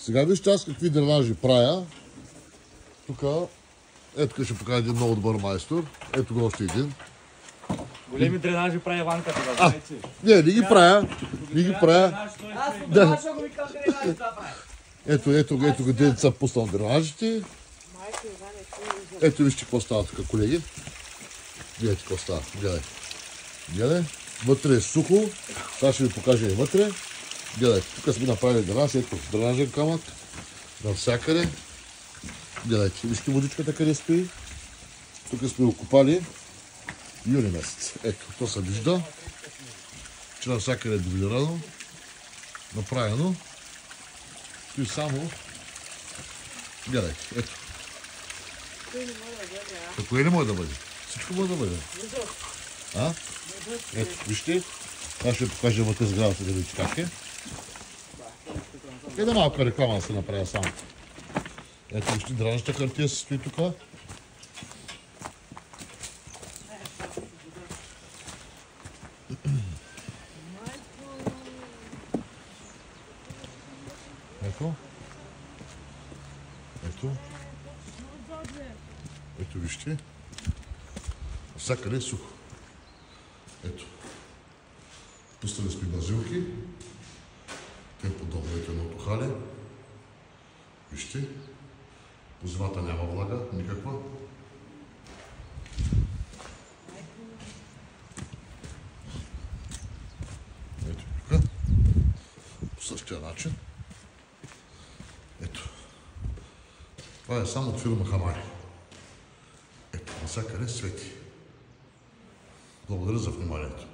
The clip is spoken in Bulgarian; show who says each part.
Speaker 1: Сега вижте аз какви дренажи правя. Тук, ето ще покажа един много добър майстор. Ето го още един.
Speaker 2: Големи дренажи прави Ванка тогава.
Speaker 1: Не ги правя. Не ги правя.
Speaker 2: Аз това ще го викам дренажи да прави.
Speaker 1: Ето го деца пуснал дренажите. Ето вижте какво става тук, колеги. Гледайте какво става. Гледай. Вътре е сухо. Сега ще ви покажа и вътре. Гледайте, тук сме направили дренаж. Ето дренажен камък. Навсякъде. Гледайте, вижте водичката къде стои. Тук сме окупали юни месец. Ето, то се вижда, че навсякъде е дублирано, направено. И само, гледайте, ето. Какво не може да бъде? Всичко може да бъде. Ето, вижте. Аз ще покажа вътре сградата да видите как е. Една малка реклама да се направя само. Ето вижте, дренажната хартия се стои тук. Ето вижте. Всякъде е сухо. Ето. Пуснали сме базилки. Те подобно ето едното хале. Вижте. По земата няма влага, никаква. Ето тук. По същия начин. Ето. Това е само от фирма Хамари. Ето, навсякъде свети. Благодаря за вниманието.